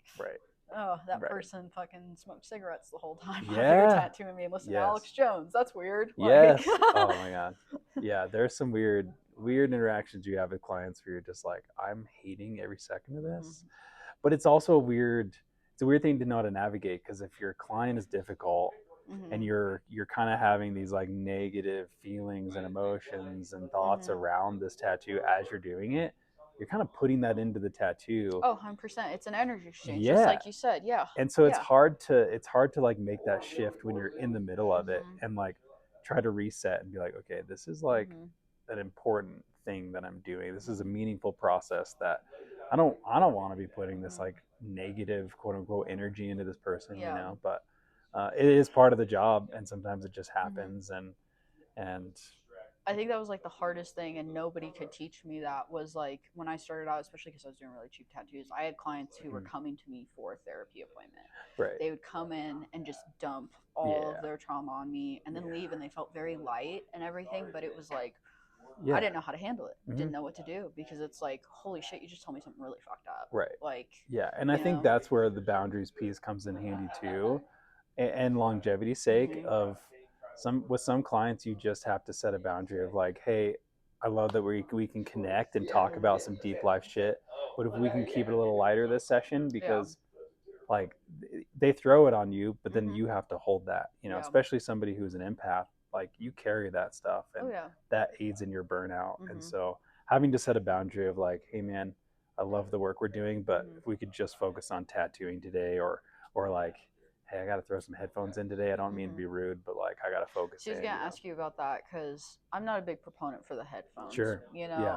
oh, that person fucking smoked cigarettes the whole time while they were tattooing me and listened to Alex Jones. That's weird. Yes. Oh my god. Yeah, there's some weird interactions you have with clients where you're just like, I'm hating every second of this. But it's also a weird thing to know how to navigate, because if your client is difficult and you're kind of having these like negative feelings and emotions and thoughts around this tattoo as you're doing it, you're kind of putting that into the tattoo. Oh, 100%. It's an energy exchange, just like you said. Yeah. And so it's hard to like make that shift when you're in the middle of it and like try to reset and be like, okay, this is like an important thing that I'm doing. This is a meaningful process that I don't want to be putting this like negative quote unquote energy into this person, but it is part of the job, and sometimes it just happens. And I think that was like the hardest thing, and nobody could teach me that. Was like when I started out, especially because I was doing really cheap tattoos, I had clients who were coming to me for a therapy appointment. Right. They would come in and just dump all of their trauma on me and then leave, and they felt very light and everything, but it was like, I didn't know how to handle it. Didn't know what to do, because it's like, holy shit, you just told me something really fucked up. Right. Like, and I think that's where the boundaries piece comes in handy too, and longevity's sake of with some clients, you just have to set a boundary of like, hey, I love that we can connect and talk about some deep life shit, but if we can keep it a little lighter this session, because like they throw it on you, but then you have to hold that, especially somebody who's an empath, like you carry that stuff, and that aids in your burnout. And so having to set a boundary of like, hey man, I love the work we're doing, but if we could just focus on tattooing today, or like, hey, I got to throw some headphones in today. I don't mean to be rude, but like I got to focus. She's going to ask you about that, because I'm not a big proponent for the headphones. Sure.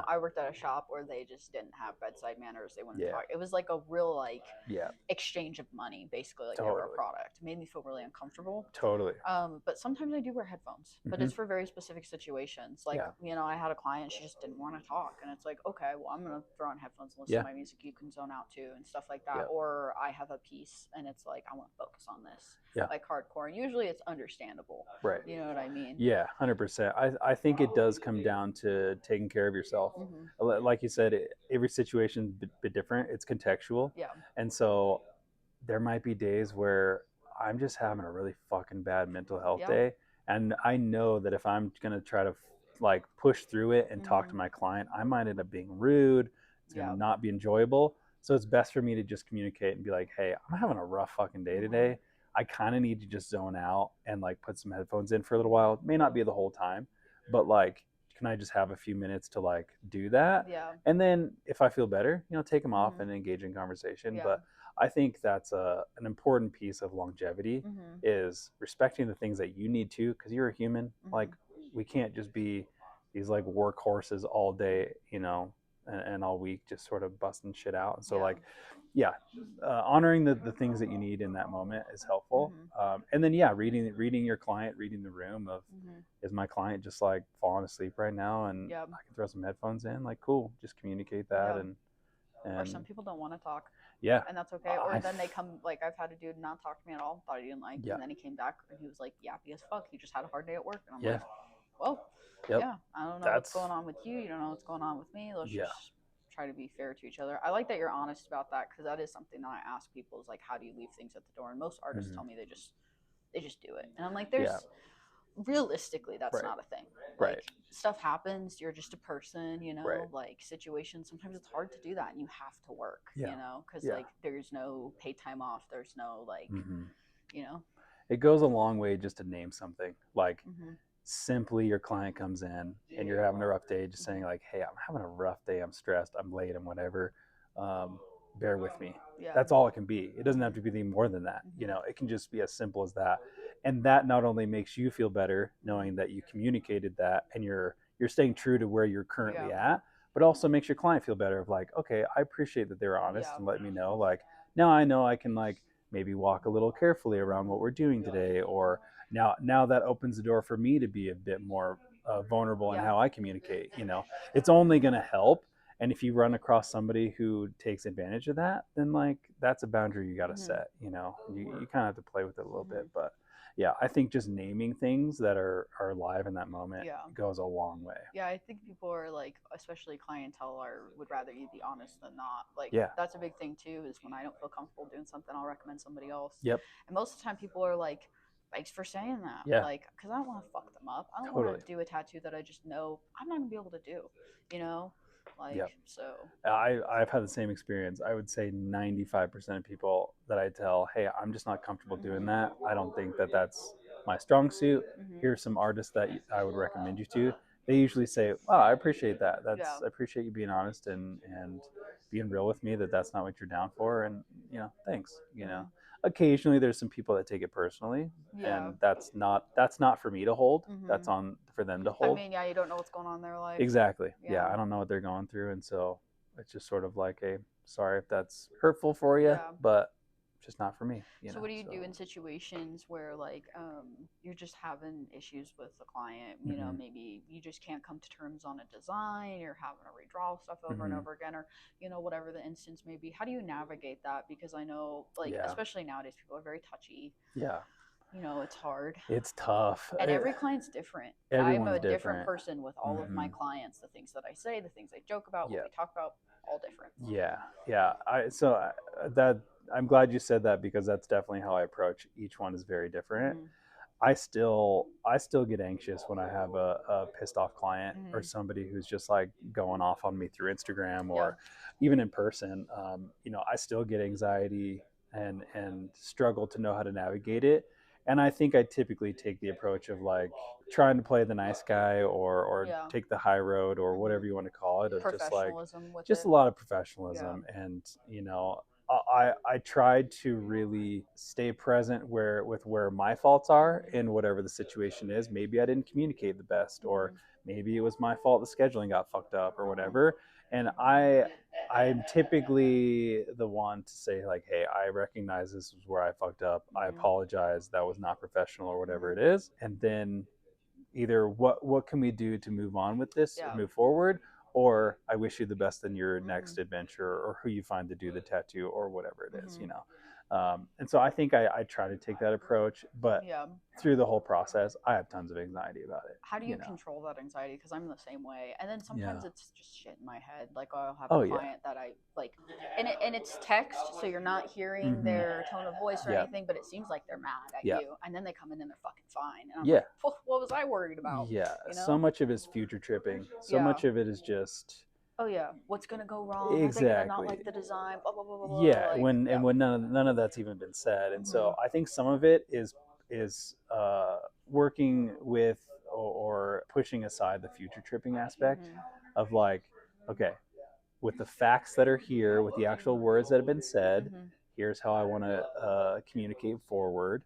I worked at a shop where they just didn't have bedside manners. They wouldn't talk. It was like a real like exchange of money, basically. Like they were a product. It made me feel really uncomfortable. Totally. But sometimes I do wear headphones, but it's for very specific situations. Like, I had a client, she just didn't want to talk. And it's like, okay, well, I'm going to throw on headphones and listen to my music. You can zone out too and stuff like that. Or I have a piece and it's like, I want to focus on this. Like hardcore. And usually it's understandable. Right. You know what I mean? Yeah, 100%. I think it does come down to taking care of yourself. Like you said, every situation is a bit different. It's contextual. Yeah. And so there might be days where I'm just having a really fucking bad mental health day. And I know that if I'm going to try to like push through it and talk to my client, I might end up being rude. It's going to not be enjoyable. So it's best for me to just communicate and be like, hey, I'm having a rough fucking day today. I kind of need to just zone out and like put some headphones in for a little while. It may not be the whole time, but like, can I just have a few minutes to like do that? Yeah. And then if I feel better, take them off and engage in conversation. But I think that's an important piece of longevity is respecting the things that you need to, because you're a human. Like we can't just be these like workhorses all day, and all week just sort of busting shit out. And so like, honoring the things that you need in that moment is helpful. And then reading your client, reading the room of, is my client just like falling asleep right now and I can throw some headphones in, like cool, just communicate that. And Or some people don't want to talk. Yeah. And that's okay. Or then they come, like, I've had a dude not talk to me at all, thought he didn't like, and then he came back and he was like yappy as fuck. He just had a hard day at work. And I'm like, well, yeah, I don't know what's going on with you. You don't know what's going on with me. Let's just try to be fair to each other. I like that you're honest about that, because that is something that I ask people is like, how do you leave things at the door? And most artists tell me they just do it. And I'm like, realistically, that's not a thing. Like, stuff happens, you're just a person, you know, like situations, sometimes it's hard to do that, and you have to work, you know, because like there's no paid time off, there's no like, you know, it goes a long way just to name something. Like, simply your client comes in and you're having a rough day, just saying like, hey, I'm having a rough day, I'm stressed, I'm late, I'm whatever, bear with me. That's all it can be. It doesn't have to be any more than that. You know, it can just be as simple as that. And that not only makes you feel better knowing that you communicated that and you're staying true to where you're currently at, but also makes your client feel better of like, okay, I appreciate that they're honest and let me know, like, now I know I can like maybe walk a little carefully around what we're doing today, or now that opens the door for me to be a bit more vulnerable in how I communicate. You know, it's only going to help. And if you run across somebody who takes advantage of that, then like that's a boundary you got to set. You know, you kind of have to play with it a little bit. But yeah, I think just naming things that are live in that moment goes a long way. Yeah, I think people are like, especially clientele, would rather you be honest than not. Like, that's a big thing too, is when I don't feel comfortable doing something, I'll recommend somebody else. And most of the time people are like, thanks for saying that. Like, because I don't want to fuck them up. I don't want to do a tattoo that I just know I'm not going to be able to do, you know? Like, so. I've had the same experience. I would say 95% of people that I tell, hey, I'm just not comfortable doing that. I don't think that that's my strong suit. Here's some artists that I would recommend you to. They usually say, wow, I appreciate that. I appreciate you being honest and being real with me, that's not what you're down for. And, you know, thanks, you know. Occasionally there's some people that take it personally, and that's not for me to hold. That's for them to hold. I mean, you don't know what's going on in their life. Exactly. Yeah, I don't know what they're going through, and so it's just sort of like, a sorry if that's hurtful for you, but just not for me. So what do you do in situations where like you're just having issues with the client? You know, maybe you just can't come to terms on a design, you're having to redraw stuff over and over again, or you know, whatever the instance may be. How do you navigate that? Because I know, like, especially nowadays, people are very touchy. You know, it's hard. It's tough. And every client's different. I'm a different person with all of my clients. The things that I say, the things I joke about, what we talk about, all different. I'm glad you said that, because that's definitely how I approach. Each one is very different. I still get anxious when I have a pissed off client or somebody who's just like going off on me through Instagram or even in person. You know, I still get anxiety and struggle to know how to navigate it. And I think I typically take the approach of like trying to play the nice guy or take the high road or whatever you want to call it. Of just a lot of professionalism. And, you know, I tried to really stay present with where my faults are in whatever the situation is. Maybe I didn't communicate the best, or maybe it was my fault the scheduling got fucked up or whatever. And I'm typically the one to say like, hey, I recognize this was where I fucked up. I apologize. That was not professional or whatever it is. And then either what can we do to move on with this and move forward, or I wish you the best in your next adventure, or who you find to do the tattoo or whatever it is, you know. And so I think I try to take that approach, but through the whole process, I have tons of anxiety about it. How do you control that anxiety? Because I'm the same way. And then sometimes it's just shit in my head. Like, I'll have a client that I like, and it's text, so you're not hearing their tone of voice or anything, but it seems like they're mad at you. And then they come in and they're fucking fine. And I'm like, well, what was I worried about? Yeah. You know? So much of it is future tripping. So much of it is just, oh yeah, what's gonna go wrong? Exactly. Are they gonna not like the design? Blah blah blah blah. Yeah, like, when none of that's even been said, and so I think some of it is working with or pushing aside the future tripping aspect of like, okay, with the facts that are here, with the actual words that have been said, here's how I want to communicate forward.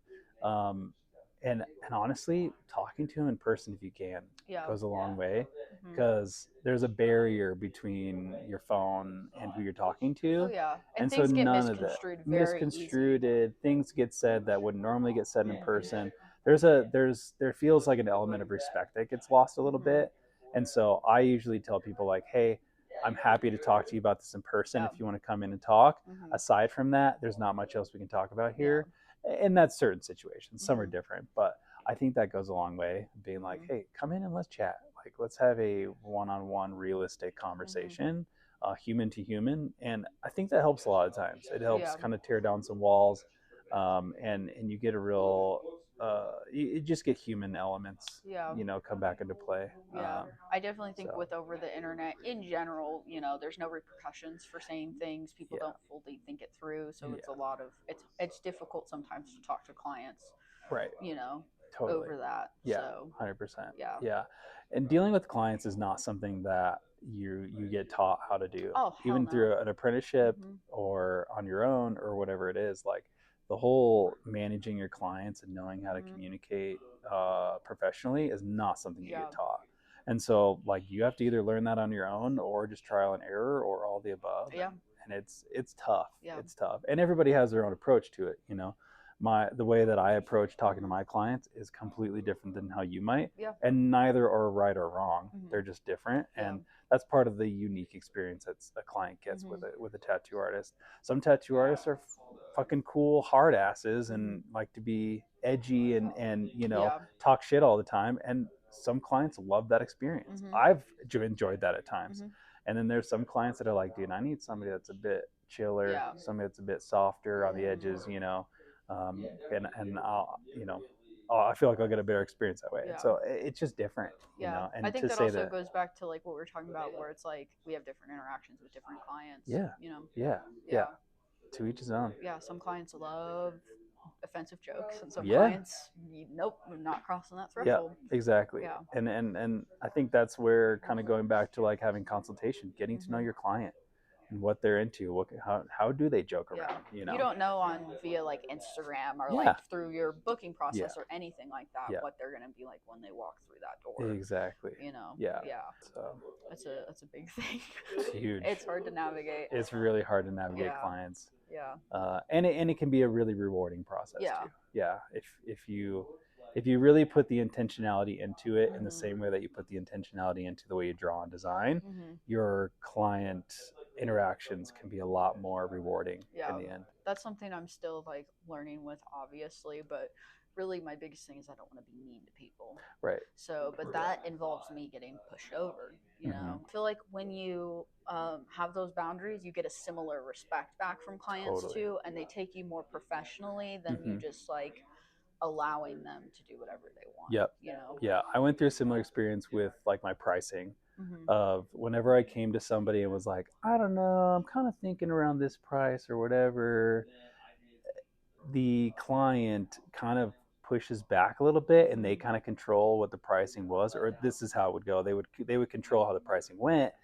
And honestly, talking to him in person if you can goes a long way, because there's a barrier between your phone and who you're talking to. And so none of that misconstrued, things get said that would normally get said in person. There feels like an element of respect that gets lost a little bit. And so I usually tell people like, hey, I'm happy to talk to you about this in person if you want to come in and talk. Aside from that, there's not much else we can talk about here. And that's certain situations. Some are different, but I think that goes a long way, being like, hey, come in and let's chat. Like, let's have a one-on-one realistic conversation, human to human. And I think that helps a lot of times. It helps kind of tear down some walls, and you get a real you just get human elements, come back into play. I definitely think with over the internet in general, there's no repercussions for saying things. People don't fully think it through, so it's a lot of it's difficult sometimes to talk to clients, right? Totally. Over that. So 100%. Yeah, and dealing with clients is not something that you get taught how to do, even through an apprenticeship or on your own or whatever it is. Like, the whole managing your clients and knowing how to communicate professionally is not something you get taught. And so, like, you have to either learn that on your own or just trial and error or all the above. And it's tough. It's tough. And everybody has their own approach to it, the way that I approach talking to my clients is completely different than how you might. And neither are right or wrong. They're just different. And that's part of the unique experience that a client gets with a tattoo artist. Some tattoo artists are fucking cool hard asses and like to be edgy and talk shit all the time. And some clients love that experience. I've enjoyed that at times. And then there's some clients that are like, dude, I need somebody that's a bit chiller, somebody that's a bit softer on the edges, and I'll, I feel like I'll get a better experience that way. So it's just different, And I think that also goes back to like what we were talking about, where it's like we have different interactions with different clients. Yeah. To each his own. Some clients love offensive jokes, and some clients, nope, we're not crossing that threshold. Exactly. And I think that's where kind of going back to like having consultation, getting to know your client and what they're into, how do they joke around, You don't know via like Instagram or like through your booking process or anything like that what they're gonna be like when they walk through that door. Exactly. So that's a big thing. It's huge. It's hard to navigate. It's really hard to navigate clients. And it can be a really rewarding process too. If you really put the intentionality into it in the same way that you put the intentionality into the way you draw and design, your client interactions can be a lot more rewarding in the end. That's something I'm still like learning with, obviously, but really my biggest thing is I don't want to be mean to people. Right. So, but that involves me getting pushed over, I feel like when you have those boundaries, you get a similar respect back from clients too, and they take you more professionally than you just like allowing them to do whatever they want. Yeah, I went through a similar experience with like my pricing. Of whenever I came to somebody and was like, I don't know, I'm kind of thinking around this price or whatever, the client kind of pushes back a little bit and they kind of control what the pricing was, or this is how it would go. They would control how the pricing went.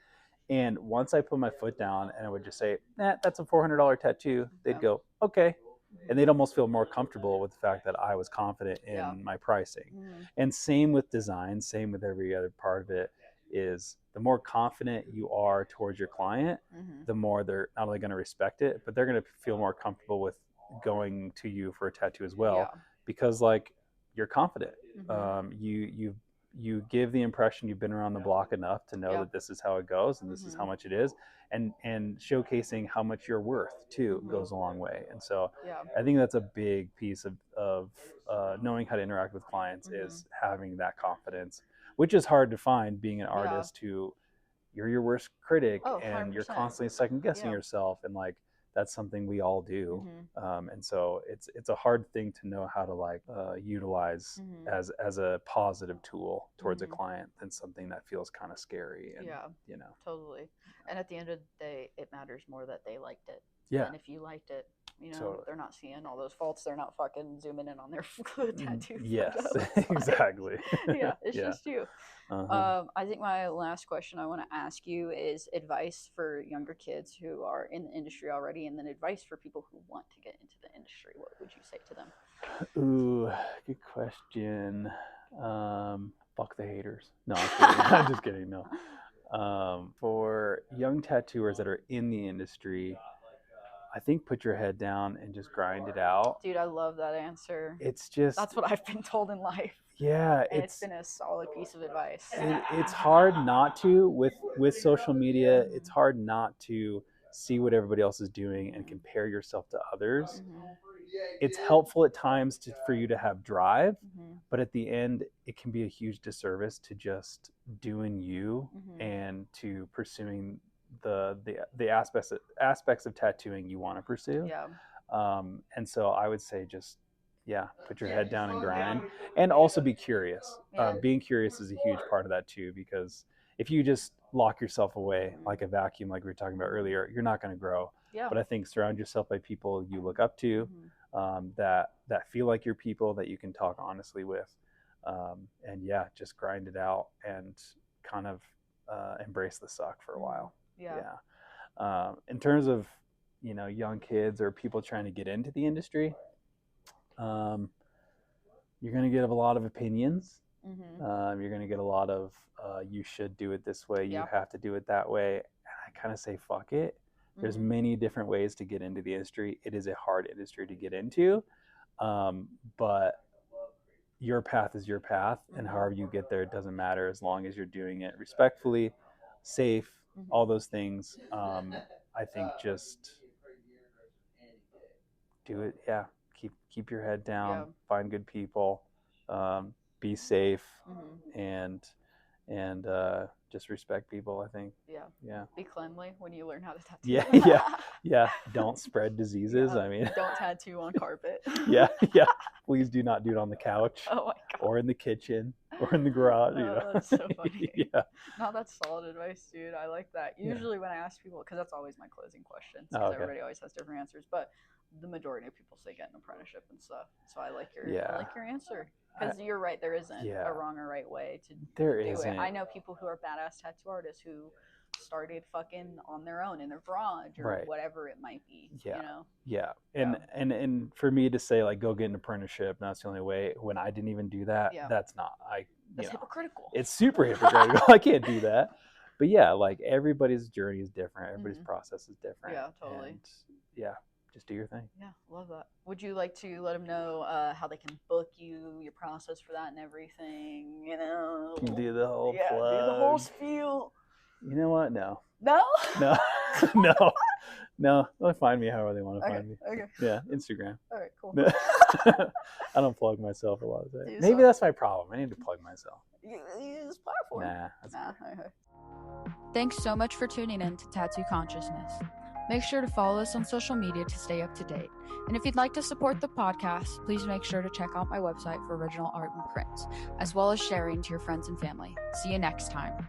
And once I put my foot down and I would just say, that's a $400 tattoo, they'd go, okay. And they'd almost feel more comfortable with the fact that I was confident in my pricing. And same with design, same with every other part of it, is the more confident you are towards your client, the more they're not only going to respect it, but they're going to feel more comfortable with going to you for a tattoo as well, because like you're confident. You give the impression you've been around the block enough to know that this is how it goes and this is how much it is, and showcasing how much you're worth too goes a long way. And so I think that's a big piece of knowing how to interact with clients is having that confidence, which is hard to find being an artist who you're your worst critic and you're constantly second guessing yourself, and like that's something we all do. And so it's a hard thing to know how to like utilize as a positive tool towards a client than something that feels kind of scary. And, totally. And at the end of the day, it matters more that they liked it. And if you liked it, they're not seeing all those faults. They're not fucking zooming in on their tattoo. Yes, exactly. It's just you. I think my last question I want to ask you is advice for younger kids who are in the industry already, and then advice for people who want to get into the industry. What would you say to them? Ooh, good question. Fuck the haters. No, I'm kidding. I'm just kidding. No. For young tattooers that are in the industry, I think put your head down and just grind it out. Dude, I love that answer. It's just... That's what I've been told in life. Yeah, and it's been a solid piece of advice. It's hard not to with social media. It's hard not to see what everybody else is doing and compare yourself to others. It's helpful at times for you to have drive, but at the end, it can be a huge disservice to just doing you and to pursuing the aspects of tattooing you want to pursue. Yeah. And so I would say just put your head down and grind, and also be curious. Being curious is a huge part of that too, because if you just lock yourself away like a vacuum, like we were talking about earlier, you're not going to grow. Yeah. But I think surround yourself by people you look up to, that feel like your people, that you can talk honestly with, and just grind it out and kind of embrace the suck for a while. In terms of young kids or people trying to get into the industry, you're going to get a lot of opinions. You're going to get a lot of you should do it this way, you have to do it that way, and I kind of say fuck it. There's many different ways to get into the industry. It is a hard industry to get into, but your path is your path, and however you get there, it doesn't matter, as long as you're doing it respectfully, safe, all those things. I think just do it. Keep your head down, find good people, be safe, and just respect people, I think. Be cleanly when you learn how to tattoo. Don't spread diseases. I mean, don't tattoo on carpet. Please do not do it on the couch. Oh my God. Or in the kitchen or in the garage. That's so funny. No, that's solid advice, dude. I like that. Usually when I ask people, because that's always my closing question, because everybody always has different answers, but the majority of people say get an apprenticeship and stuff. So I like your answer, because you're right. There isn't a wrong or right way to do it. I know people who are badass tattoo artists who started fucking on their own in their garage or whatever it might be. And for me to say like go get an apprenticeship, that's the only way, when I didn't even do that, that's hypocritical. It's super hypocritical. I can't do that. But like everybody's journey is different, everybody's process is different. Totally. And just do your thing. Love that. Would you like to let them know how they can book you, your process for that and everything? Do the whole plug. Do the whole spiel. You know what? No. They'll find me however they want to find me. Instagram. All right, cool. I don't plug myself a lot of times. Maybe that's my problem. I need to plug myself. Use this platform. Nah. Thanks so much for tuning in to Tattoo Consciousness. Make sure to follow us on social media to stay up to date. And if you'd like to support the podcast, please make sure to check out my website for original art and prints, as well as sharing to your friends and family. See you next time.